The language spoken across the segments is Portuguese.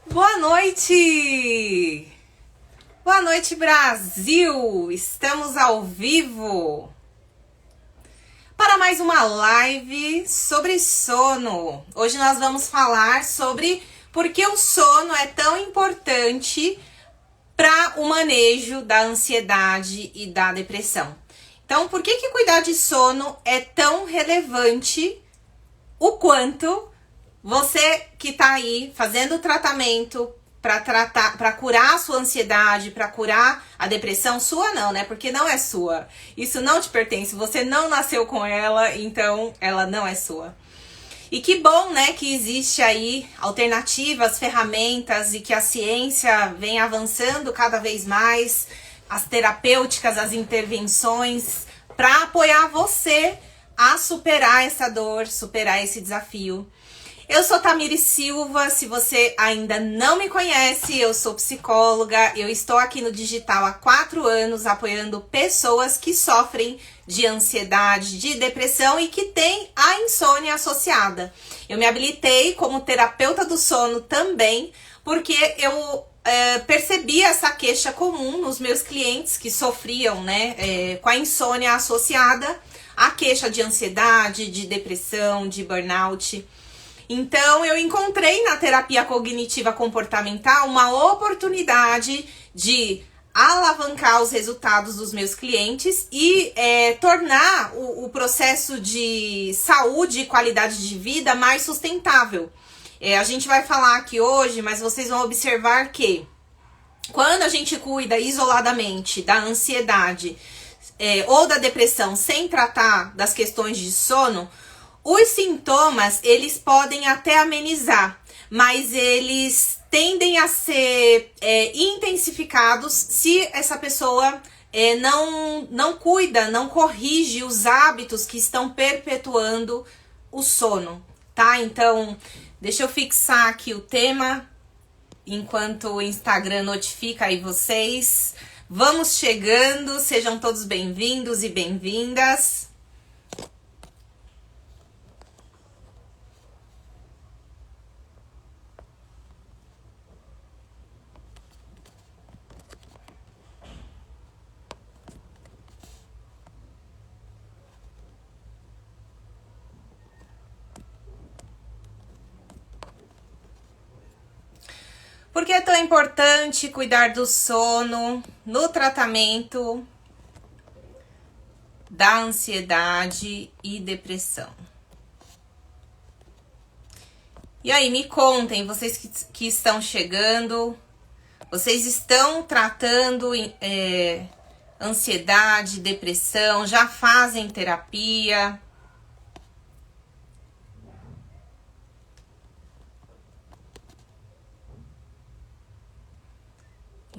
Boa noite! Boa noite, Brasil! Estamos ao vivo para mais uma live sobre sono. Hoje nós vamos falar sobre por que o sono é tão importante para o manejo da ansiedade e da depressão. Então, por que cuidar de sono é tão relevante o quanto você que tá aí fazendo o tratamento para curar a sua ansiedade, para curar a depressão, sua não, né? Porque não é sua. Isso não te pertence, você não nasceu com ela, então ela não é sua. E que bom, né, que existe aí alternativas, ferramentas e que a ciência vem avançando cada vez mais, as terapêuticas, as intervenções para apoiar você a superar essa dor, superar esse desafio. Eu sou Tamires Silva, se você ainda não me conhece, eu sou psicóloga, eu estou aqui no digital há 4 anos apoiando pessoas que sofrem de ansiedade, de depressão e que têm a insônia associada. Eu me habilitei como terapeuta do sono também, porque eu percebi essa queixa comum nos meus clientes que sofriam, com a insônia associada à queixa de ansiedade, de depressão, de burnout. Então, eu encontrei na terapia cognitiva comportamental uma oportunidade de alavancar os resultados dos meus clientes e tornar o processo de saúde e qualidade de vida mais sustentável. A gente vai falar aqui hoje, mas vocês vão observar que quando a gente cuida isoladamente da ansiedade ou da depressão sem tratar das questões de sono, os sintomas, eles podem até amenizar, mas eles tendem a ser intensificados se essa pessoa não cuida, não corrige os hábitos que estão perpetuando o sono, tá? Então, deixa eu fixar aqui o tema, enquanto o Instagram notifica aí vocês. Vamos chegando, sejam todos bem-vindos e bem-vindas. Por que é tão importante cuidar do sono no tratamento da ansiedade e depressão? E aí, me contem, vocês que estão chegando, vocês estão tratando ansiedade, depressão, já fazem terapia?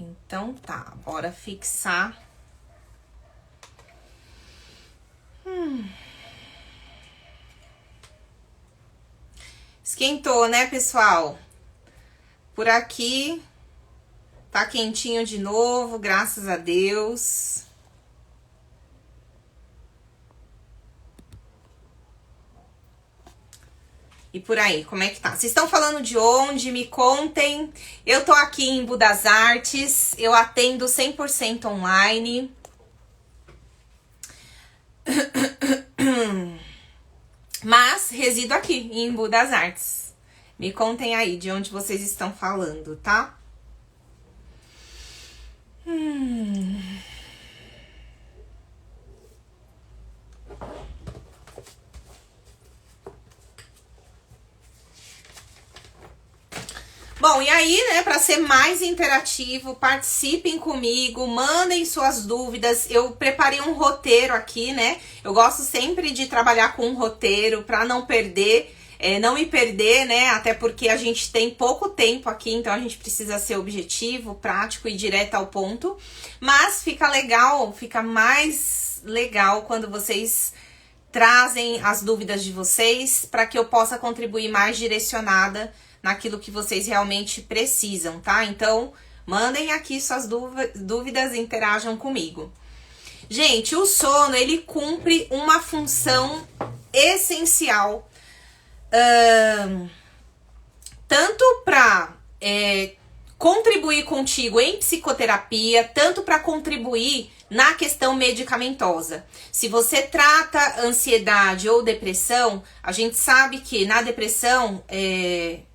Então tá, bora fixar. Esquentou, né, pessoal? Por aqui tá quentinho de novo, graças a Deus. E por aí, como é que tá? Vocês estão falando de onde? Me contem. Eu tô aqui em Budas Artes, eu atendo 100% online. Mas resido aqui em Budas Artes. Me contem aí de onde vocês estão falando, tá? Bom, e aí, né, para ser mais interativo, participem comigo, mandem suas dúvidas. Eu preparei um roteiro aqui, né? Eu gosto sempre de trabalhar com um roteiro para não perder, não me perder, né? Até porque a gente tem pouco tempo aqui, então a gente precisa ser objetivo, prático e direto ao ponto. Mas fica legal, fica mais legal quando vocês trazem as dúvidas de vocês para que eu possa contribuir mais direcionada naquilo que vocês realmente precisam, tá? Então, mandem aqui suas dúvidas e interajam comigo. Gente, o sono, ele cumpre uma função essencial, tanto para contribuir contigo em psicoterapia, tanto para contribuir na questão medicamentosa. Se você trata ansiedade ou depressão, a gente sabe que na depressão,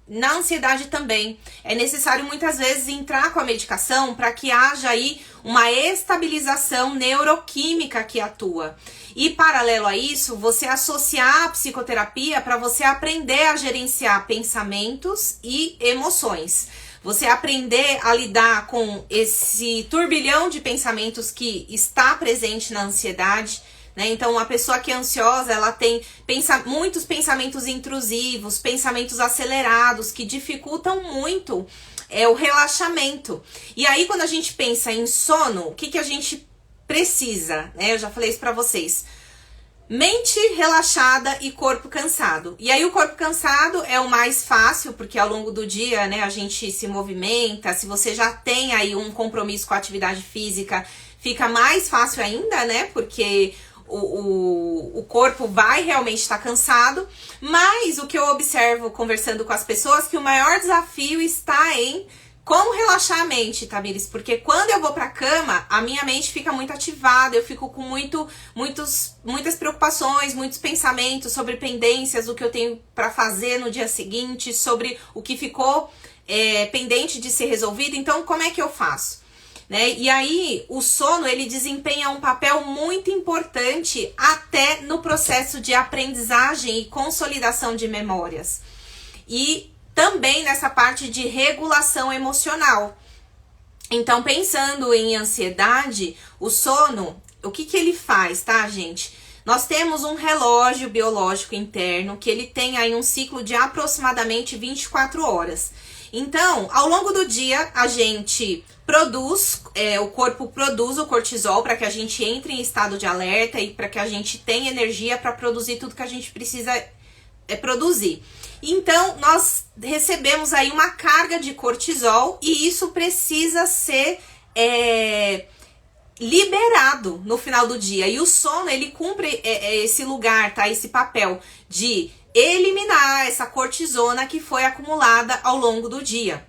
na ansiedade também, é necessário muitas vezes entrar com a medicação para que haja aí uma estabilização neuroquímica que atua. E paralelo a isso, você associar a psicoterapia para você aprender a gerenciar pensamentos e emoções. Você aprender a lidar com esse turbilhão de pensamentos que está presente na ansiedade, né? Então, uma pessoa que é ansiosa, ela tem muitos pensamentos intrusivos, pensamentos acelerados, que dificultam muito o relaxamento. E aí, quando a gente pensa em sono, o que a gente precisa, né? Eu já falei isso pra vocês. Mente relaxada e corpo cansado. E aí o corpo cansado é o mais fácil, porque ao longo do dia, né, a gente se movimenta. Se você já tem aí um compromisso com a atividade física, fica mais fácil ainda, né? Porque o corpo vai realmente estar cansado. Mas o que eu observo conversando com as pessoas, que o maior desafio está em como relaxar a mente, Tamires? Porque quando eu vou pra cama, a minha mente fica muito ativada, eu fico com muitas preocupações, muitos pensamentos sobre pendências, o que eu tenho pra fazer no dia seguinte, sobre o que ficou pendente de ser resolvido. Então, como é que eu faço? Né? E aí, o sono, ele desempenha um papel muito importante até no processo de aprendizagem e consolidação de memórias. E também nessa parte de regulação emocional. Então, pensando em ansiedade, o sono, o que ele faz, tá, gente? Nós temos um relógio biológico interno que ele tem aí um ciclo de aproximadamente 24 horas. Então, ao longo do dia, a gente produz, o corpo produz o cortisol para que a gente entre em estado de alerta e para que a gente tenha energia para produzir tudo que a gente precisa produzir. Então, nós recebemos aí uma carga de cortisol e isso precisa ser liberado no final do dia. E o sono, ele cumpre esse lugar, tá? Esse papel de eliminar essa cortisona que foi acumulada ao longo do dia.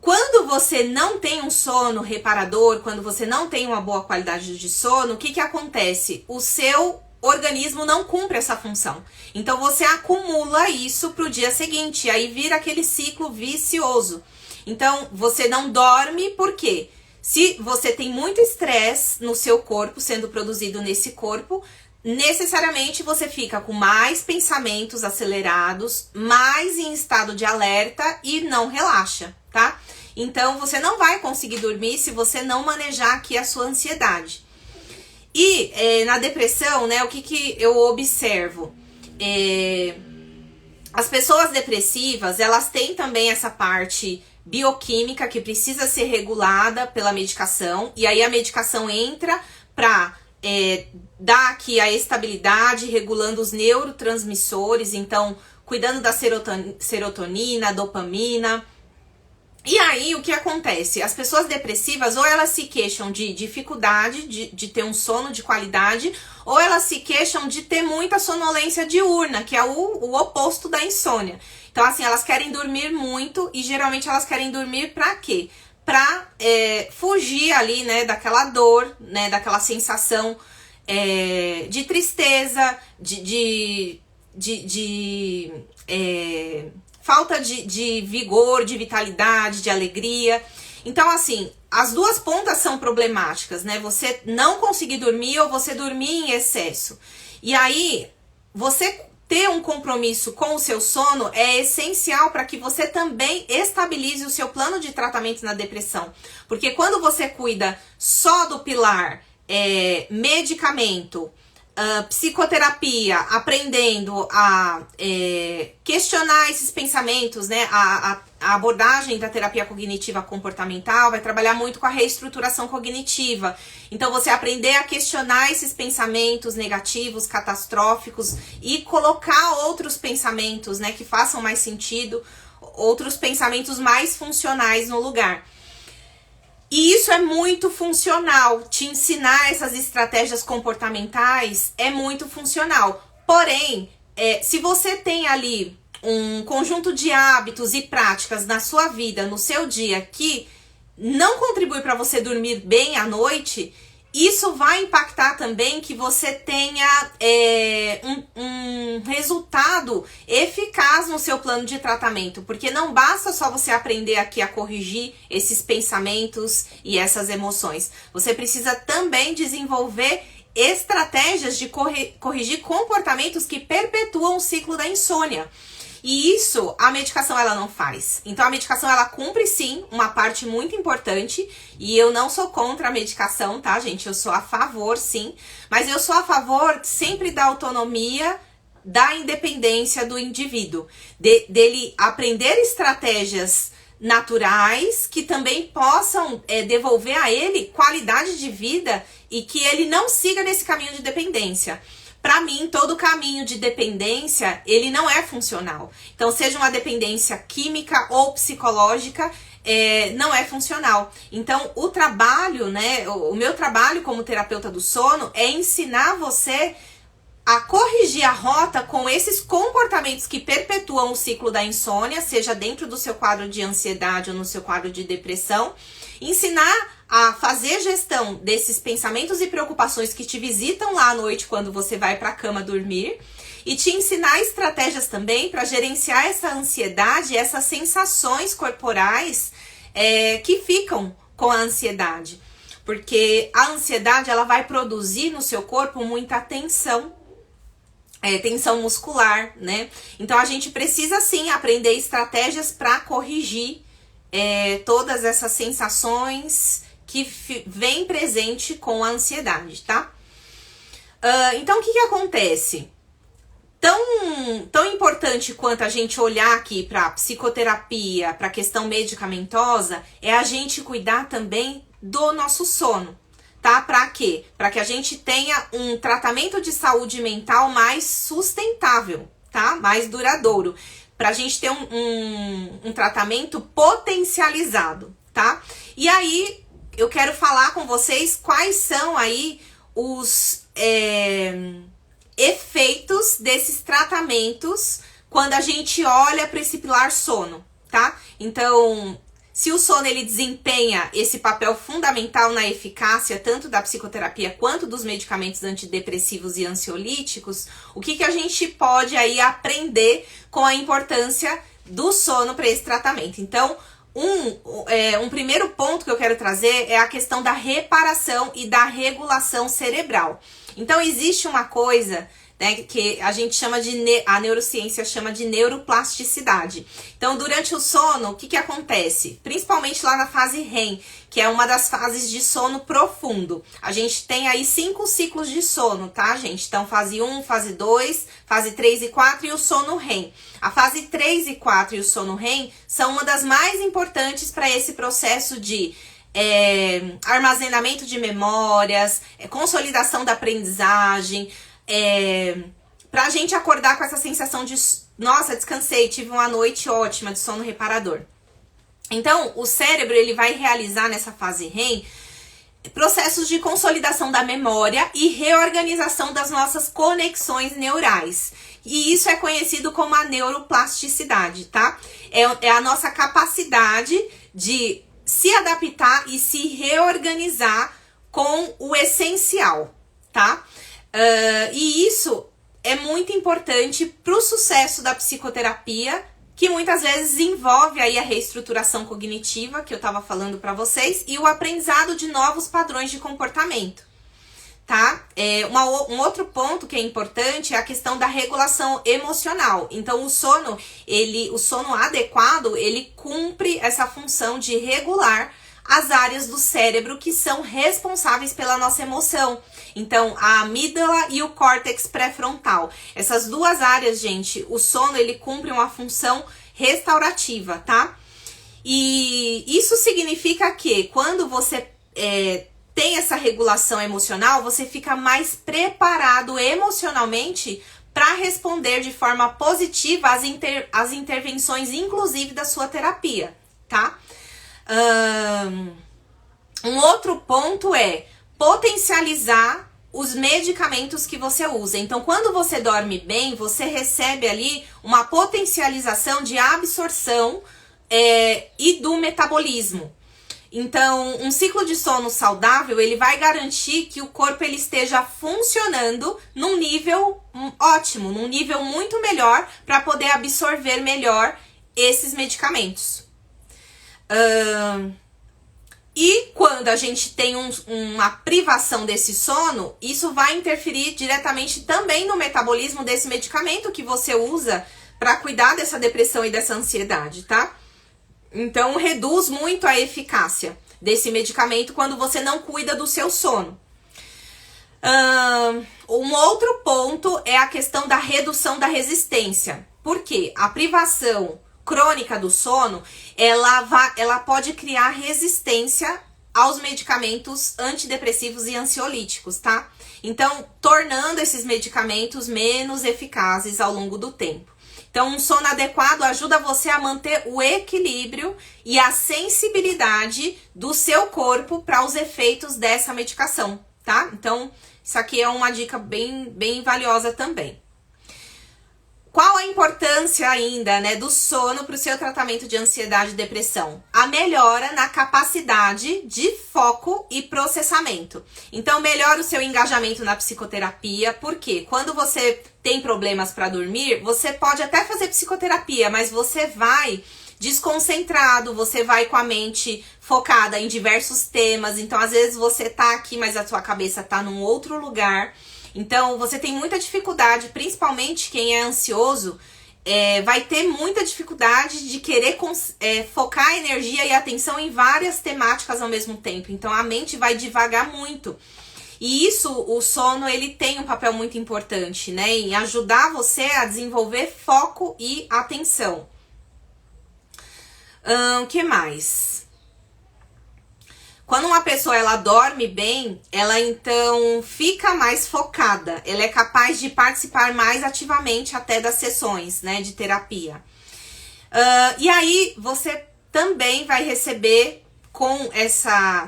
Quando você não tem um sono reparador, quando você não tem uma boa qualidade de sono, o que acontece? O seu organismo não cumpre essa função. Então você acumula isso pro dia seguinte, aí vira aquele ciclo vicioso. Então você não dorme, por quê? Se você tem muito estresse no seu corpo, sendo produzido nesse corpo, necessariamente você fica com mais pensamentos acelerados, mais em estado de alerta e não relaxa, tá? Então você não vai conseguir dormir se você não manejar aqui a sua ansiedade. E na depressão, né, o que eu observo? As pessoas depressivas, elas têm também essa parte bioquímica que precisa ser regulada pela medicação. E aí a medicação entra para dar aqui a estabilidade, regulando os neurotransmissores. Então, cuidando da serotonina, dopamina. E aí, o que acontece? As pessoas depressivas, ou elas se queixam de dificuldade de ter um sono de qualidade, ou elas se queixam de ter muita sonolência diurna, que é o oposto da insônia. Então, assim, elas querem dormir muito e geralmente elas querem dormir pra quê? Pra fugir ali, né, daquela dor, né, daquela sensação de tristeza, falta de vigor, de vitalidade, de alegria. Então, assim, as duas pontas são problemáticas, né? Você não conseguir dormir ou você dormir em excesso. E aí, você ter um compromisso com o seu sono é essencial para que você também estabilize o seu plano de tratamento na depressão. Porque quando você cuida só do pilar medicamento, psicoterapia, aprendendo a questionar esses pensamentos, né? A abordagem da terapia cognitiva comportamental vai trabalhar muito com a reestruturação cognitiva. Então, você aprender a questionar esses pensamentos negativos, catastróficos e colocar outros pensamentos, né, que façam mais sentido, outros pensamentos mais funcionais no lugar. E isso é muito funcional, te ensinar essas estratégias comportamentais é muito funcional. Porém, se você tem ali um conjunto de hábitos e práticas na sua vida, no seu dia, que não contribui para você dormir bem à noite, isso vai impactar também que você tenha um resultado eficaz no seu plano de tratamento, porque não basta só você aprender aqui a corrigir esses pensamentos e essas emoções. Você precisa também desenvolver estratégias de corrigir comportamentos que perpetuam o ciclo da insônia. E isso a medicação ela não faz. Então a medicação ela cumpre sim uma parte muito importante, e eu não sou contra a medicação, tá, gente? Eu sou a favor, sim, mas eu sou a favor sempre da autonomia, da independência do indivíduo, dele aprender estratégias naturais que também possam devolver a ele qualidade de vida e que ele não siga nesse caminho de dependência. Para mim, todo caminho de dependência, ele não é funcional. Então, seja uma dependência química ou psicológica, não é funcional. Então, o trabalho, né, o meu trabalho como terapeuta do sono é ensinar você a corrigir a rota com esses comportamentos que perpetuam o ciclo da insônia, seja dentro do seu quadro de ansiedade ou no seu quadro de depressão, ensinar a fazer gestão desses pensamentos e preocupações que te visitam lá à noite quando você vai para a cama dormir, e te ensinar estratégias também para gerenciar essa ansiedade, essas sensações corporais que ficam com a ansiedade. Porque a ansiedade ela vai produzir no seu corpo muita tensão, tensão muscular, né? Então a gente precisa sim aprender estratégias para corrigir todas essas sensações que vem presente com a ansiedade, tá? Então, o que acontece? Tão importante quanto a gente olhar aqui para psicoterapia, para a questão medicamentosa, é a gente cuidar também do nosso sono, tá? Para quê? Para que a gente tenha um tratamento de saúde mental mais sustentável, tá? Mais duradouro. Pra gente ter um tratamento potencializado, tá? E aí, eu quero falar com vocês quais são aí os efeitos desses tratamentos quando a gente olha para esse pilar sono, tá? Então, se o sono ele desempenha esse papel fundamental na eficácia tanto da psicoterapia quanto dos medicamentos antidepressivos e ansiolíticos, o que a gente pode aí aprender com a importância do sono para esse tratamento? Então, um primeiro ponto que eu quero trazer é a questão da reparação e da regulação cerebral. Então, existe uma coisa, né, que a gente chama a neurociência chama de neuroplasticidade. Então, durante o sono, o que acontece? Principalmente lá na fase REM, que é uma das fases de sono profundo. A gente tem aí 5 ciclos de sono, tá, gente? Então, fase 1, fase 2, fase 3 e 4 e o sono REM. A fase 3 e 4 e o sono REM são uma das mais importantes para esse processo de armazenamento de memórias, consolidação da aprendizagem, pra gente acordar com essa sensação de nossa, descansei, tive uma noite ótima de sono reparador. Então, o cérebro ele vai realizar nessa fase REM processos de consolidação da memória e reorganização das nossas conexões neurais. E isso é conhecido como a neuroplasticidade, tá? É a nossa capacidade de se adaptar e se reorganizar com o essencial, tá? E isso é muito importante para o sucesso da psicoterapia, que muitas vezes envolve aí a reestruturação cognitiva, que eu estava falando para vocês, e o aprendizado de novos padrões de comportamento, tá? Um outro ponto que é importante é a questão da regulação emocional. Então, o sono adequado, ele cumpre essa função de regular as áreas do cérebro que são responsáveis pela nossa emoção. Então, a amígdala e o córtex pré-frontal. Essas duas áreas, gente, o sono, ele cumpre uma função restaurativa, tá? E isso significa que quando você tem essa regulação emocional, você fica mais preparado emocionalmente para responder de forma positiva às intervenções, inclusive da sua terapia, tá? Um outro ponto é potencializar os medicamentos que você usa. Então, quando você dorme bem, você recebe ali uma potencialização de absorção e do metabolismo. Então, um ciclo de sono saudável, ele vai garantir que o corpo ele esteja funcionando num nível ótimo, num nível muito melhor para poder absorver melhor esses medicamentos. E quando a gente tem uma privação desse sono, isso vai interferir diretamente também no metabolismo desse medicamento que você usa para cuidar dessa depressão e dessa ansiedade, tá? Então, reduz muito a eficácia desse medicamento quando você não cuida do seu sono. Um outro ponto é a questão da redução da resistência. Por quê? A privação crônica do sono, ela pode criar resistência aos medicamentos antidepressivos e ansiolíticos, tá? Então, tornando esses medicamentos menos eficazes ao longo do tempo. Então, um sono adequado ajuda você a manter o equilíbrio e a sensibilidade do seu corpo para os efeitos dessa medicação, tá? Então, isso aqui é uma dica bem valiosa também. Qual a importância ainda, né, do sono para o seu tratamento de ansiedade e depressão? A melhora na capacidade de foco e processamento. Então, melhora o seu engajamento na psicoterapia, porque quando você tem problemas para dormir, você pode até fazer psicoterapia, mas você vai desconcentrado, você vai com a mente focada em diversos temas. Então, às vezes você tá aqui, mas a sua cabeça tá num outro lugar. Então, você tem muita dificuldade, principalmente quem é ansioso, vai ter muita dificuldade de querer focar a energia e a atenção em várias temáticas ao mesmo tempo. Então, a mente vai divagar muito. E isso, o sono, ele tem um papel muito importante, né? Em ajudar você a desenvolver foco e atenção. O que mais? Quando uma pessoa ela dorme bem, ela então fica mais focada. Ela é capaz de participar mais ativamente até das sessões, né, de terapia. E aí você também vai receber,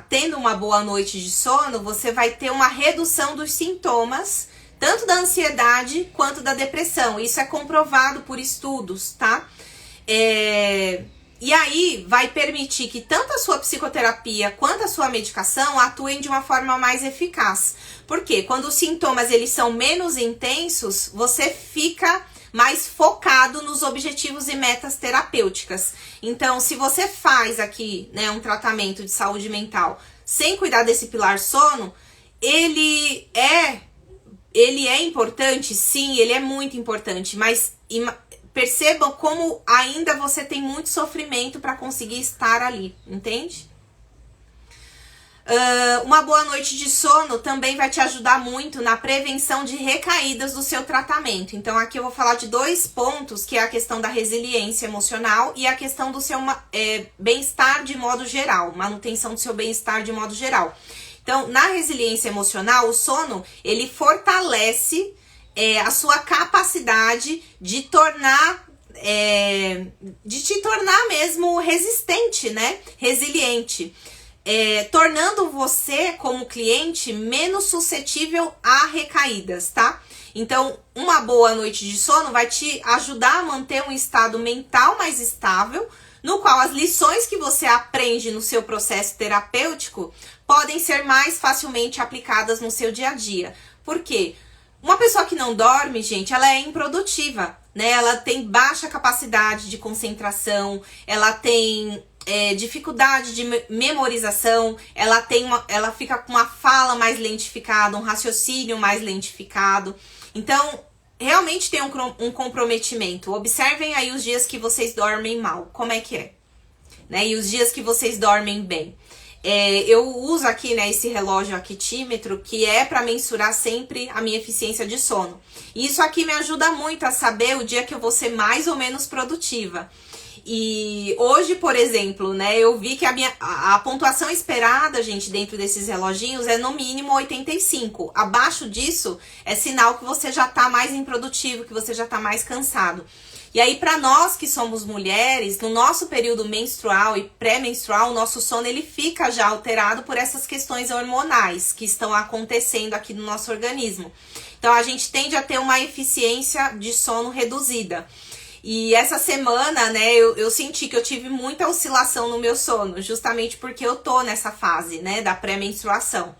tendo uma boa noite de sono, você vai ter uma redução dos sintomas, tanto da ansiedade quanto da depressão. Isso é comprovado por estudos, tá? E aí vai permitir que tanto a sua psicoterapia quanto a sua medicação atuem de uma forma mais eficaz. Por quê? Quando os sintomas eles são menos intensos, você fica mais focado nos objetivos e metas terapêuticas. Então, se você faz aqui, né, um tratamento de saúde mental sem cuidar desse pilar sono, ele é importante? Sim, ele é muito importante, mas percebam como ainda você tem muito sofrimento para conseguir estar ali, entende? Uma boa noite de sono também vai te ajudar muito na prevenção de recaídas do seu tratamento. Então, aqui eu vou falar de 2 pontos, que é a questão da resiliência emocional e a questão do seu bem-estar de modo geral, manutenção do seu bem-estar de modo geral. Então, na resiliência emocional, o sono, ele fortalece a sua capacidade de te tornar mesmo resistente, né? Resiliente. Tornando você, como cliente, menos suscetível a recaídas, tá? Então, uma boa noite de sono vai te ajudar a manter um estado mental mais estável, no qual as lições que você aprende no seu processo terapêutico podem ser mais facilmente aplicadas no seu dia a dia. Por quê? Uma pessoa que não dorme, gente, ela é improdutiva, né? Ela tem baixa capacidade de concentração, ela tem dificuldade de memorização, ela fica com uma fala mais lentificada, um raciocínio mais lentificado. Então, realmente tem um comprometimento. Observem aí os dias que vocês dormem mal, como é que é, né? E os dias que vocês dormem bem. Eu uso aqui, né, esse relógio Actímetro, que é para mensurar sempre a minha eficiência de sono. E isso aqui me ajuda muito a saber o dia que eu vou ser mais ou menos produtiva. E hoje, por exemplo, né, eu vi que a pontuação esperada, gente, dentro desses reloginhos é no mínimo 85. Abaixo disso é sinal que você já tá mais improdutivo, que você já tá mais cansado. E aí, para nós que somos mulheres, no nosso período menstrual e pré-menstrual, o nosso sono ele fica já alterado por essas questões hormonais que estão acontecendo aqui no nosso organismo. Então, a gente tende a ter uma eficiência de sono reduzida. E essa semana, né, eu senti que eu tive muita oscilação no meu sono, justamente porque eu tô nessa fase, né, da pré-menstruação.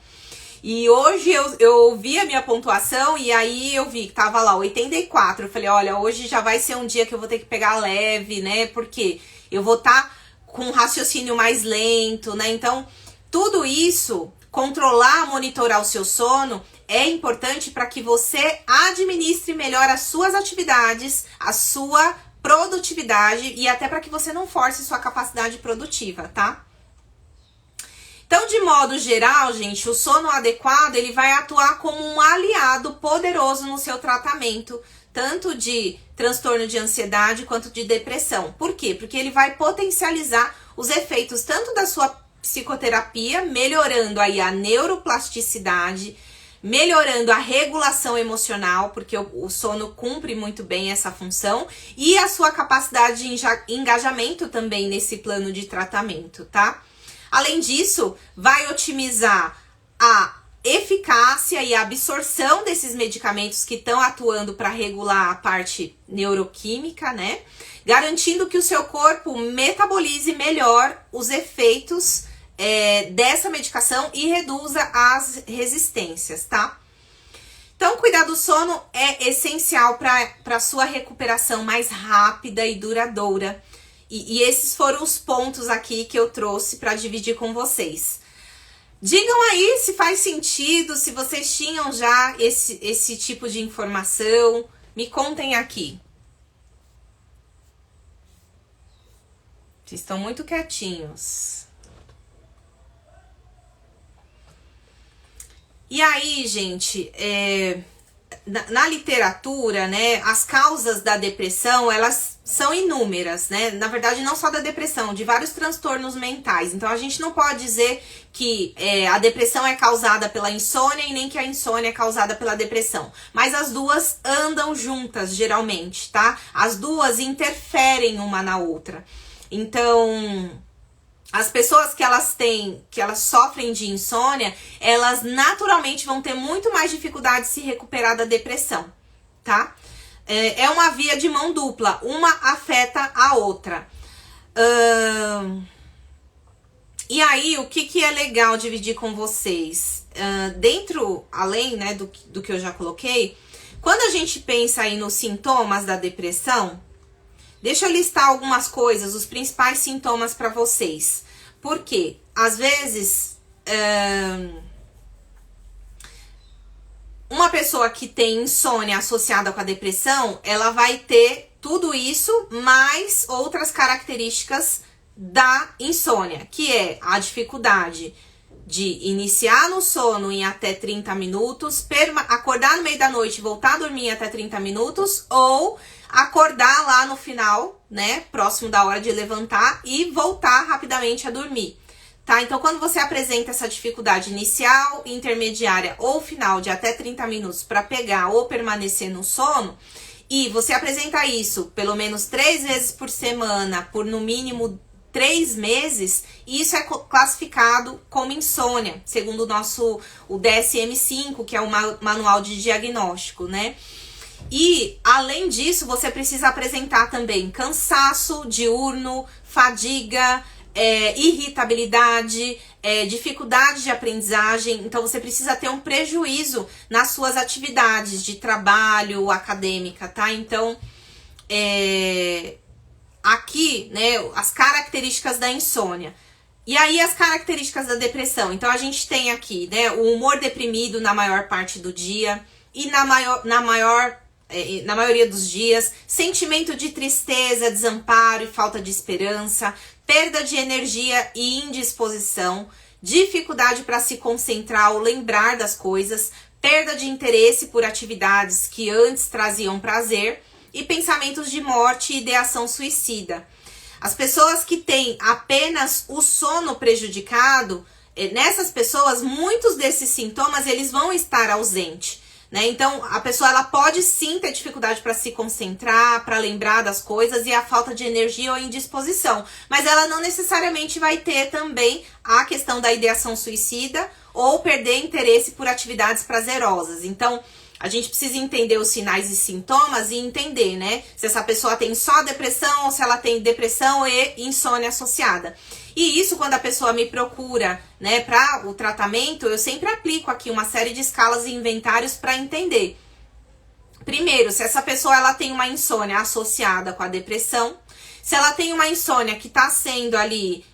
E hoje eu vi a minha pontuação e aí eu vi que tava lá 84. Eu falei, olha, hoje já vai ser um dia que eu vou ter que pegar leve, né? Porque eu vou estar com um raciocínio mais lento, né? Então, tudo isso, controlar, monitorar o seu sono é importante para que você administre melhor as suas atividades, a sua produtividade e até para que você não force sua capacidade produtiva, tá? Então, de modo geral, gente, o sono adequado, ele vai atuar como um aliado poderoso no seu tratamento, tanto de transtorno de ansiedade quanto de depressão. Por quê? Porque ele vai potencializar os efeitos tanto da sua psicoterapia, melhorando aí a neuroplasticidade, melhorando a regulação emocional, porque o sono cumpre muito bem essa função, e a sua capacidade de engajamento também nesse plano de tratamento, tá? Além disso, vai otimizar a eficácia e a absorção desses medicamentos que estão atuando para regular a parte neuroquímica, né? Garantindo que o seu corpo metabolize melhor os efeitos dessa medicação e reduza as resistências, tá? Então, cuidar do sono é essencial para a sua recuperação mais rápida e duradoura. E esses foram os pontos aqui que eu trouxe para dividir com vocês. Digam aí se faz sentido, se vocês tinham já esse tipo de informação. Me contem aqui. Vocês estão muito quietinhos. E aí, gente, na literatura, né, as causas da depressão, elas são inúmeras, né? Na verdade, não só da depressão, de vários transtornos mentais. Então, a gente não pode dizer que a depressão é causada pela insônia e nem que a insônia é causada pela depressão. Mas as duas andam juntas, geralmente, tá? As duas interferem uma na outra. Então, as pessoas que elas sofrem de insônia, elas naturalmente vão ter muito mais dificuldade de se recuperar da depressão, tá? É uma via de mão dupla, uma afeta a outra. E aí, o que é legal dividir com vocês? Além, né, do que eu já coloquei, quando a gente pensa aí nos sintomas da depressão, deixa eu listar algumas coisas, os principais sintomas para vocês. Porque, às vezes, uma pessoa que tem insônia associada com a depressão, ela vai ter tudo isso, mais outras características da insônia, que é a dificuldade de iniciar no sono em até 30 minutos, acordar no meio da noite e voltar a dormir em até 30 minutos, ou acordar lá no final, né, próximo da hora de levantar e voltar rapidamente a dormir. Tá? Então, quando você apresenta essa dificuldade inicial, intermediária ou final de até 30 minutos para pegar ou permanecer no sono, e você apresenta isso pelo menos 3 vezes por semana, por no mínimo 3 meses, isso é classificado como insônia, segundo o DSM-5, que é o manual de diagnóstico, né? E, além disso, você precisa apresentar também cansaço diurno, fadiga, irritabilidade, dificuldade de aprendizagem. Então, você precisa ter um prejuízo nas suas atividades de trabalho, acadêmica, tá? Então, aqui, né, as características da insônia. E aí, as características da depressão. Então, a gente tem aqui, né, o humor deprimido na maior parte do dia e na maioria dos dias, sentimento de tristeza, desamparo e falta de esperança, perda de energia e indisposição, dificuldade para se concentrar ou lembrar das coisas, perda de interesse por atividades que antes traziam prazer e pensamentos de morte e ideação suicida. As pessoas que têm apenas o sono prejudicado, nessas pessoas, muitos desses sintomas eles vão estar ausentes. né? Então, a pessoa ela pode sim ter dificuldade para se concentrar, para lembrar das coisas e a falta de energia ou indisposição, mas ela não necessariamente vai ter também a questão da ideação suicida ou perder interesse por atividades prazerosas. Então, a gente precisa entender os sinais e sintomas e entender, né, se essa pessoa tem só depressão ou se ela tem depressão e insônia associada. E isso, quando a pessoa me procura, né, para o tratamento, eu sempre aplico aqui uma série de escalas e inventários para entender. Primeiro, se essa pessoa ela tem uma insônia associada com a depressão, se ela tem uma insônia que está sendo ali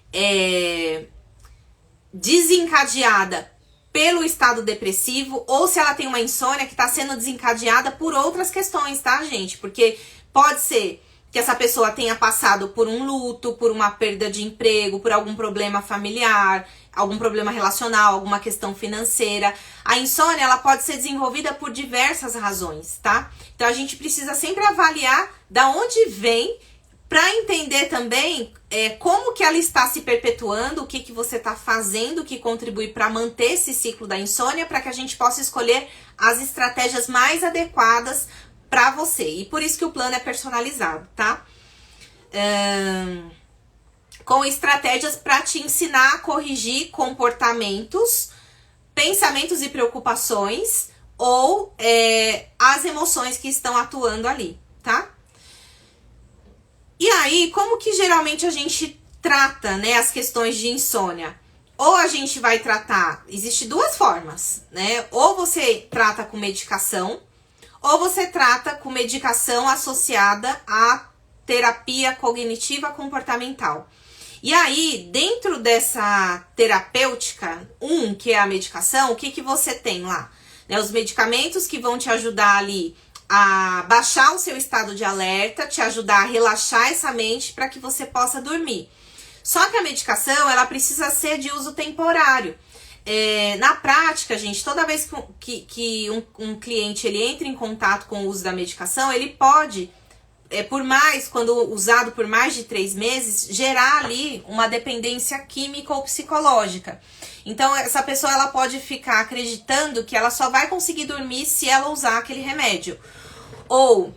desencadeada pelo estado depressivo, ou se ela tem uma insônia que está sendo desencadeada por outras questões, tá, gente? Porque pode ser que essa pessoa tenha passado por um luto, por uma perda de emprego, por algum problema familiar, algum problema relacional, alguma questão financeira. A insônia, ela pode ser desenvolvida por diversas razões, tá? Então, a gente precisa sempre avaliar da onde vem, para entender também como que ela está se perpetuando, o que que você está fazendo que contribui para manter esse ciclo da insônia, para que a gente possa escolher as estratégias mais adequadas para você. E por isso que o plano é personalizado, tá? Com estratégias para te ensinar a corrigir comportamentos, pensamentos e preocupações ou as emoções que estão atuando ali, tá? E aí, como que geralmente a gente trata, né, as questões de insônia? Ou a gente vai tratar, existe duas formas, né? Ou você trata com medicação, ou você trata com medicação associada à terapia cognitiva comportamental. E aí, dentro dessa terapêutica, que é a medicação, o que que você tem lá? Né, os medicamentos que vão te ajudar ali a baixar o seu estado de alerta, te ajudar a relaxar essa mente para que você possa dormir. Só que a medicação, ela precisa ser de uso temporário. Na prática, gente, toda vez que um cliente ele entra em contato com o uso da medicação, ele pode, quando usado por mais de 3 meses, gerar ali uma dependência química ou psicológica. Então, essa pessoa ela pode ficar acreditando que ela só vai conseguir dormir se ela usar aquele remédio. Ou,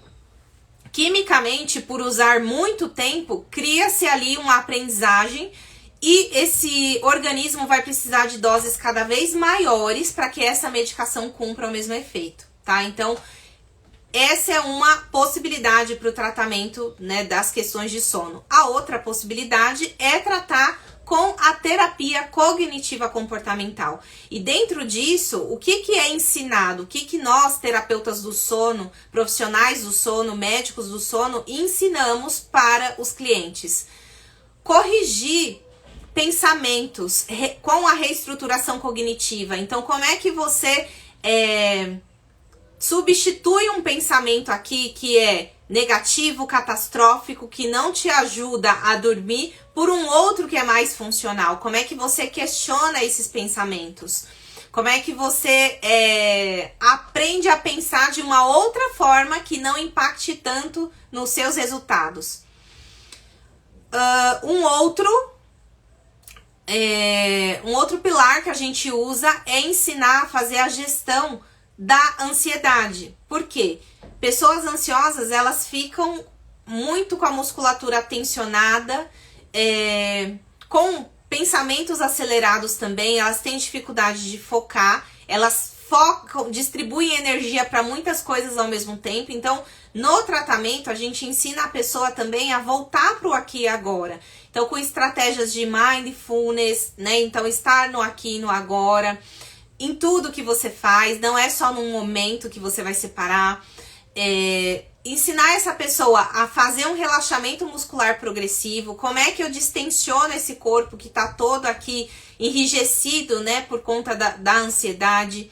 quimicamente, por usar muito tempo, cria-se ali uma aprendizagem e esse organismo vai precisar de doses cada vez maiores para que essa medicação cumpra o mesmo efeito, tá? Então, essa é uma possibilidade para o tratamento, né, das questões de sono. A outra possibilidade é tratar com a terapia cognitiva comportamental. E dentro disso, o que é ensinado? O que nós, terapeutas do sono, profissionais do sono, médicos do sono, ensinamos para os clientes? Corrigir pensamentos com a reestruturação cognitiva. Então, como é que você substitui um pensamento aqui que é negativo, catastrófico, que não te ajuda a dormir, por um outro que é mais funcional? Como é que você questiona esses pensamentos? Como é que você aprende a pensar de uma outra forma que não impacte tanto nos seus resultados? Um outro pilar que a gente usa é ensinar a fazer a gestão da ansiedade. Por quê? Pessoas ansiosas, elas ficam muito com a musculatura tensionada, com pensamentos acelerados também, elas têm dificuldade de focar, elas distribuem energia para muitas coisas ao mesmo tempo. Então, no tratamento, a gente ensina a pessoa também a voltar para o aqui e agora. Então, com estratégias de mindfulness, né? Então, estar no aqui e no agora, em tudo que você faz, não é só num momento que você vai separar. Ensinar essa pessoa a fazer um relaxamento muscular progressivo, como é que eu distensiono esse corpo que tá todo aqui enrijecido, né, por conta da ansiedade.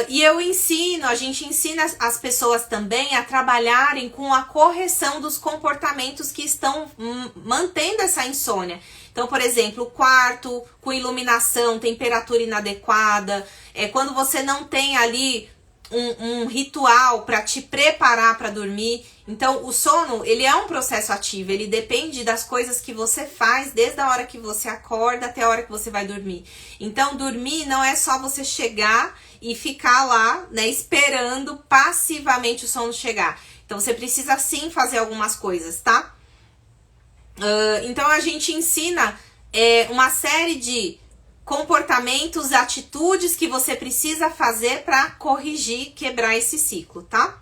E a gente ensina as pessoas também a trabalharem com a correção dos comportamentos que estão mantendo essa insônia. Então, por exemplo, o quarto com iluminação, temperatura inadequada, quando você não tem ali um ritual para te preparar para dormir. Então, o sono, ele é um processo ativo, ele depende das coisas que você faz desde a hora que você acorda até a hora que você vai dormir. Então, dormir não é só você chegar e ficar lá, né, esperando passivamente o sono chegar. Então, você precisa sim fazer algumas coisas, tá? Então, a gente ensina uma série de comportamentos, atitudes que você precisa fazer para corrigir, quebrar esse ciclo, tá?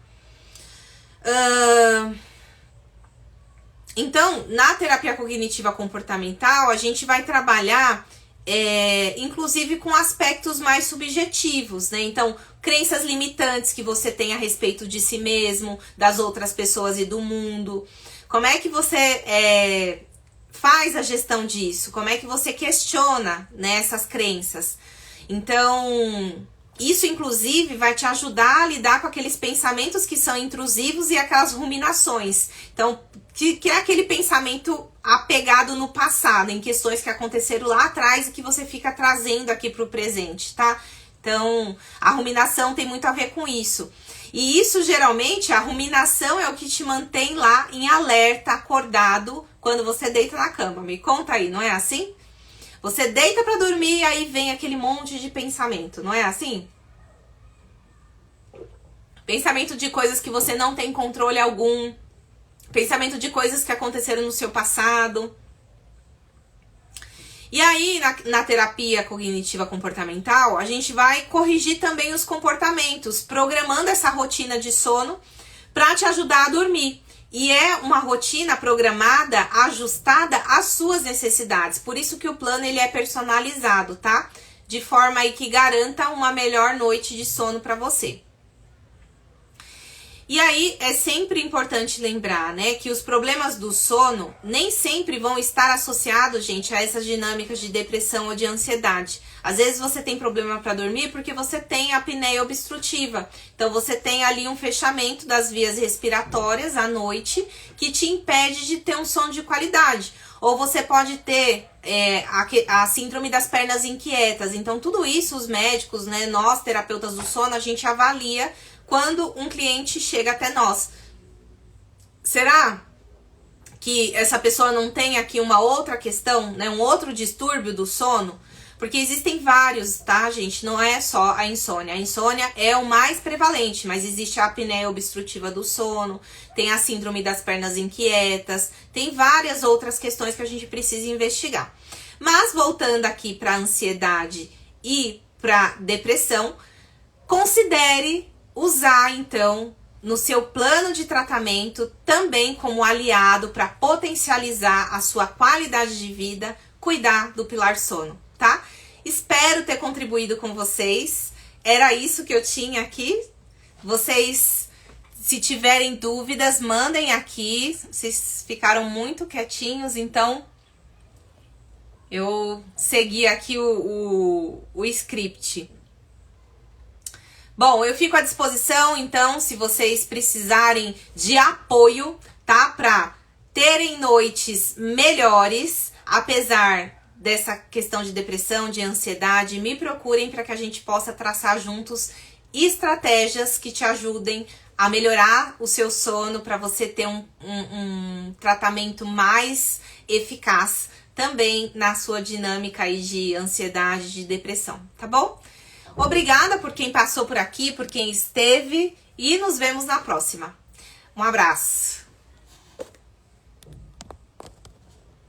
Então, na terapia cognitiva comportamental, a gente vai trabalhar, inclusive, com aspectos mais subjetivos, né? Então, crenças limitantes que você tem a respeito de si mesmo, das outras pessoas e do mundo. Como é que você faz a gestão disso? Como é que você questiona, né, essas crenças? Então, isso inclusive vai te ajudar a lidar com aqueles pensamentos que são intrusivos e aquelas ruminações. Então, que é aquele pensamento apegado no passado, em questões que aconteceram lá atrás e que você fica trazendo aqui para o presente, tá? Então, a ruminação tem muito a ver com isso. E isso, geralmente, a ruminação é o que te mantém lá em alerta, acordado, quando você deita na cama. Me conta aí, não é assim? Você deita pra dormir e aí vem aquele monte de pensamento, não é assim? Pensamento de coisas que você não tem controle algum. Pensamento de coisas que aconteceram no seu passado. E aí, na terapia cognitiva comportamental, a gente vai corrigir também os comportamentos, programando essa rotina de sono para te ajudar a dormir. E é uma rotina programada, ajustada às suas necessidades. Por isso que o plano ele é personalizado, tá? De forma aí que garanta uma melhor noite de sono para você. E aí, é sempre importante lembrar, né, que os problemas do sono nem sempre vão estar associados, gente, a essas dinâmicas de depressão ou de ansiedade. Às vezes você tem problema para dormir porque você tem apneia obstrutiva. Então, você tem ali um fechamento das vias respiratórias à noite que te impede de ter um sono de qualidade. Ou você pode ter a síndrome das pernas inquietas. Então, tudo isso os médicos, né, nós, terapeutas do sono, a gente avalia quando um cliente chega até nós. Será que essa pessoa não tem aqui uma outra questão, né, um outro distúrbio do sono? Porque existem vários, tá, gente? Não é só a insônia. A insônia é o mais prevalente, mas existe a apneia obstrutiva do sono, tem a síndrome das pernas inquietas, tem várias outras questões que a gente precisa investigar. Mas voltando aqui para a ansiedade e para depressão, considere usar, então, no seu plano de tratamento, também como aliado para potencializar a sua qualidade de vida, cuidar do pilar sono, tá? Espero ter contribuído com vocês. Era isso que eu tinha aqui. Vocês, se tiverem dúvidas, mandem aqui. Vocês ficaram muito quietinhos, então eu segui aqui o script. Bom, eu fico à disposição, então, se vocês precisarem de apoio, tá? Para terem noites melhores, apesar dessa questão de depressão, de ansiedade, me procurem para que a gente possa traçar juntos estratégias que te ajudem a melhorar o seu sono, para você ter um tratamento mais eficaz também na sua dinâmica aí de ansiedade, de depressão, tá bom? Obrigada por quem passou por aqui, por quem esteve, e nos vemos na próxima. Um abraço!